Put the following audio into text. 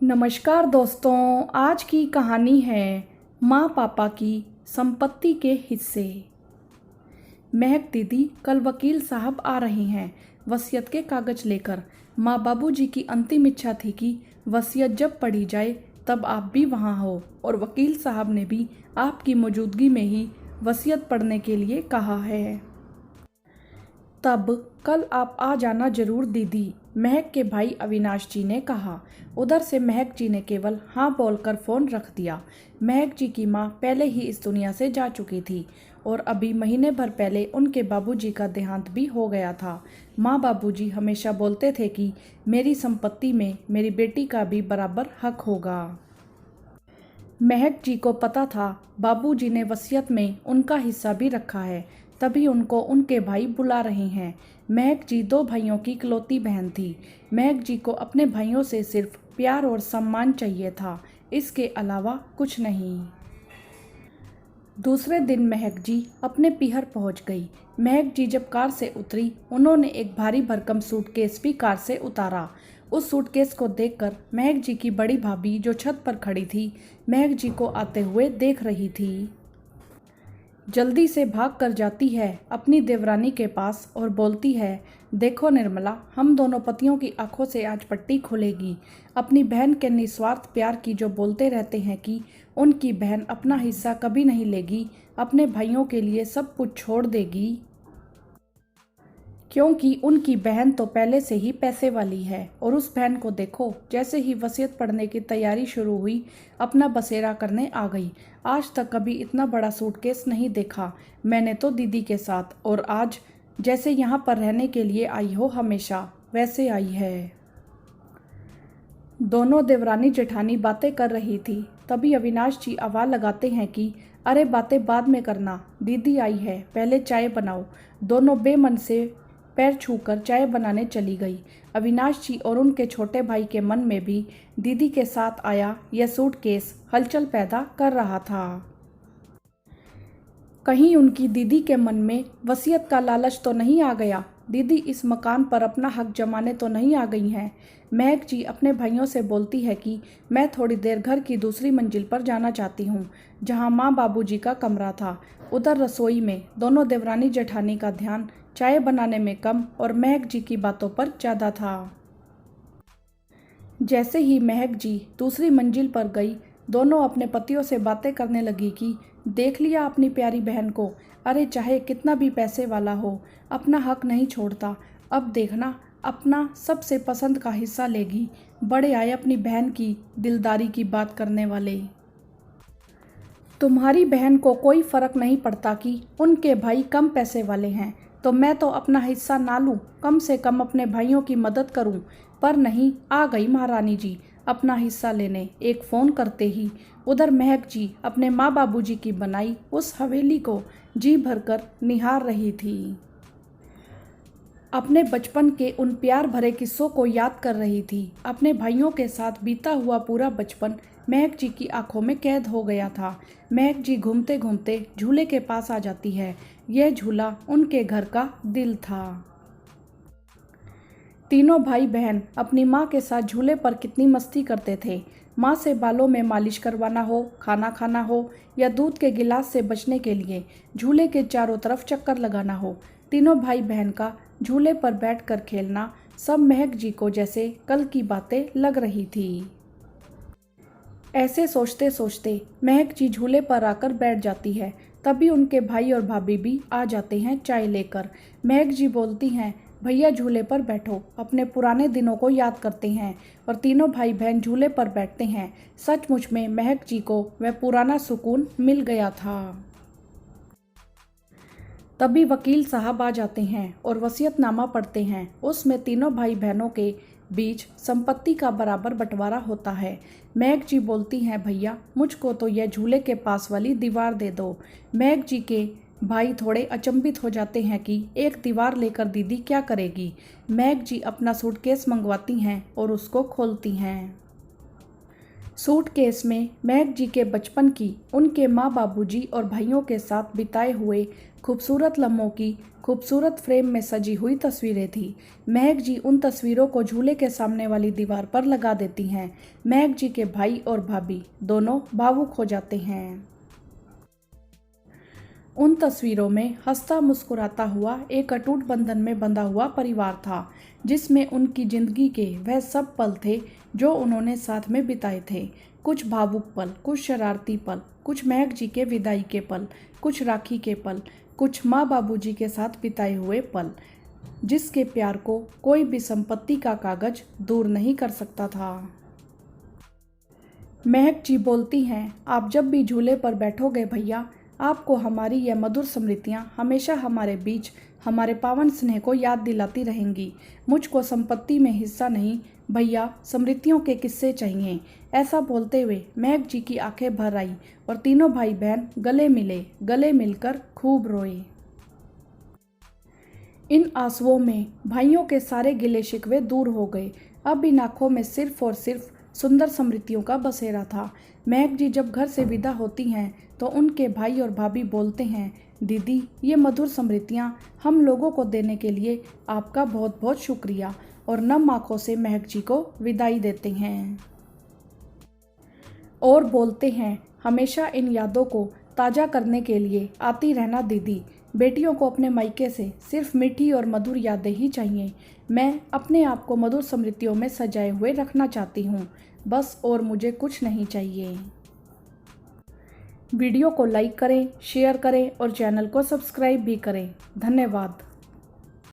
नमस्कार दोस्तों, आज की कहानी है माँ पापा की संपत्ति के हिस्से। महक दीदी कल वकील साहब आ रहे हैं वसीयत के कागज लेकर। माँ बाबूजी की अंतिम इच्छा थी कि वसीयत जब पढ़ी जाए तब आप भी वहाँ हो, और वकील साहब ने भी आपकी मौजूदगी में ही वसीयत पढ़ने के लिए कहा है। तब कल आप आ जाना जरूर दीदी, महक के भाई अविनाश जी ने कहा। उधर से महक जी ने केवल हाँ बोलकर फ़ोन रख दिया। महक जी की माँ पहले ही इस दुनिया से जा चुकी थी और अभी महीने भर पहले उनके बाबूजी का देहांत भी हो गया था। माँ बाबूजी हमेशा बोलते थे कि मेरी संपत्ति में मेरी बेटी का भी बराबर हक होगा। महक जी को पता था बाबूजी ने वसीयत में उनका हिस्सा भी रखा है, तभी उनको उनके भाई बुला रहे हैं। महक जी दो भाइयों की इकलौती बहन थी। महक जी को अपने भाइयों से सिर्फ प्यार और सम्मान चाहिए था, इसके अलावा कुछ नहीं। दूसरे दिन महक जी अपने पीहर पहुंच गई। महक जी जब कार से उतरी, उन्होंने एक भारी भरकम सूटकेस भी कार से उतारा। उस सूटकेस को देखकर महक जी की बड़ी भाभी जो छत पर खड़ी थी, महक जी को आते हुए देख रही थी। जल्दी से भाग कर जाती है अपनी देवरानी के पास और बोलती है, देखो निर्मला, हम दोनों पतियों की आंखों से आज पट्टी खुलेगी। अपनी बहन के निस्वार्थ प्यार की जो बोलते रहते हैं कि उनकी बहन अपना हिस्सा कभी नहीं लेगी, अपने भाइयों के लिए सब कुछ छोड़ देगी, क्योंकि उनकी बहन तो पहले से ही पैसे वाली है। और उस बहन को देखो, जैसे ही वसीयत पढ़ने की तैयारी शुरू हुई, अपना बसेरा करने आ गई। आज तक कभी इतना बड़ा सूटकेस नहीं देखा मैंने तो दीदी के साथ, और आज जैसे यहाँ पर रहने के लिए आई हो हमेशा, वैसे आई है। दोनों देवरानी जेठानी बातें कर रही थी, तभी अविनाश जी आवाज़ लगाते हैं कि अरे बातें बाद में करना, दीदी आई है, पहले चाय बनाओ। दोनों बेमन से पैर छूकर चाय बनाने चली गई। अविनाश जी और उनके छोटे भाई के मन में भी दीदी के साथ आया यह सूटकेस हलचल पैदा कर रहा था। कहीं उनकी दीदी के मन में वसीयत का लालच तो नहीं आ गया? दीदी इस मकान पर अपना हक जमाने तो नहीं आ गई हैं? महक जी अपने भाइयों से बोलती है कि मैं थोड़ी देर घर की दूसरी मंजिल पर जाना चाहती हूँ, जहाँ माँ बाबूजी का कमरा था। उधर रसोई में दोनों देवरानी जेठानी का ध्यान चाय बनाने में कम और महक जी की बातों पर ज़्यादा था। जैसे ही महक जी दूसरी मंजिल पर गई, दोनों अपने पतियों से बातें करने लगी कि देख लिया अपनी प्यारी बहन को, अरे चाहे कितना भी पैसे वाला हो, अपना हक नहीं छोड़ता। अब देखना, अपना सबसे पसंद का हिस्सा लेगी। बड़े आए अपनी बहन की दिलदारी की बात करने वाले। तुम्हारी बहन को कोई फ़र्क नहीं पड़ता कि उनके भाई कम पैसे वाले हैं, तो मैं तो अपना हिस्सा ना लूँ, कम से कम अपने भाइयों की मदद करूँ। पर नहीं, आ गई महारानी जी अपना हिस्सा लेने। एक फ़ोन करते ही उधर महक जी अपने माँ बाबूजी की बनाई उस हवेली को जी भरकर निहार रही थी। अपने बचपन के उन प्यार भरे किस्सों को याद कर रही थी। अपने भाइयों के साथ बीता हुआ पूरा बचपन महक जी की आंखों में कैद हो गया था। महक जी घूमते घूमते झूले के पास आ जाती है। यह झूला उनके घर का दिल था। तीनों भाई बहन अपनी माँ के साथ झूले पर कितनी मस्ती करते थे। माँ से बालों में मालिश करवाना हो, खाना खाना हो, या दूध के गिलास से बचने के लिए झूले के चारों तरफ चक्कर लगाना हो, तीनों भाई बहन का झूले पर बैठकर खेलना सब महक जी को जैसे कल की बातें लग रही थी। ऐसे सोचते सोचते महक जी झूले पर आकर बैठ जाती है। तभी उनके भाई और भाभी भी आ जाते हैं चाय लेकर। महक जी बोलती हैं, भैया झूले पर बैठो, अपने पुराने दिनों को याद करते हैं। और तीनों भाई बहन झूले पर बैठते हैं। सचमुच में महक जी को वह पुराना सुकून मिल गया था। तभी वकील साहब आ जाते हैं और वसीयतनामा पढ़ते हैं। उसमें तीनों भाई बहनों के बीच संपत्ति का बराबर बंटवारा होता है। महक जी बोलती हैं, भैया मुझको तो यह झूले के पास वाली दीवार दे दो। महक जी के भाई थोड़े अचंभित हो जाते हैं कि एक दीवार लेकर दीदी क्या करेगी। महक जी अपना सूटकेस मंगवाती हैं और उसको खोलती हैं। सूटकेस में महक जी के बचपन की, उनके माँ बाबूजी और भाइयों के साथ बिताए हुए खूबसूरत लम्हों की खूबसूरत फ्रेम में सजी हुई तस्वीरें थी। महक जी उन तस्वीरों को झूले के सामने वाली दीवार पर लगा देती हैं। महक जी के भाई और भाभी दोनों भावुक हो जाते हैं। उन तस्वीरों में हंसता मुस्कुराता हुआ एक अटूट बंधन में बंधा हुआ परिवार था, जिसमें उनकी जिंदगी के वह सब पल थे जो उन्होंने साथ में बिताए थे। कुछ भावुक पल, कुछ शरारती पल, कुछ महक जी के विदाई के पल, कुछ राखी के पल, कुछ माँ बाबूजी के साथ बिताए हुए पल, जिसके प्यार को कोई भी संपत्ति का कागज दूर नहीं कर सकता था। महक जी बोलती हैं, आप जब भी झूले पर बैठोगे भैया, आपको हमारी यह मधुर स्मृतियाँ हमेशा हमारे बीच हमारे पावन स्नेह को याद दिलाती रहेंगी। मुझको संपत्ति में हिस्सा नहीं भैया, स्मृतियों के किस्से चाहिए। ऐसा बोलते हुए महक जी की आंखें भर आई और तीनों भाई बहन गले मिले, गले मिलकर खूब रोए। इन आंसुओं में भाइयों के सारे गिले शिकवे दूर हो गए। अब इन आंखों में सिर्फ और सिर्फ सुंदर स्मृतियों का बसेरा था। महक जी जब घर से विदा होती हैं तो उनके भाई और भाभी बोलते हैं, दीदी ये मधुर स्मृतियाँ हम लोगों को देने के लिए आपका बहुत बहुत शुक्रिया, और नम आंखों से महक जी को विदाई देते हैं और बोलते हैं, हमेशा इन यादों को ताज़ा करने के लिए आती रहना दीदी। बेटियों को अपने मायके से सिर्फ मीठी और मधुर यादें ही चाहिए। मैं अपने आप को मधुर स्मृतियों में सजाए हुए रखना चाहती हूँ, बस और मुझे कुछ नहीं चाहिए। वीडियो को लाइक करें, शेयर करें और चैनल को सब्सक्राइब भी करें। धन्यवाद।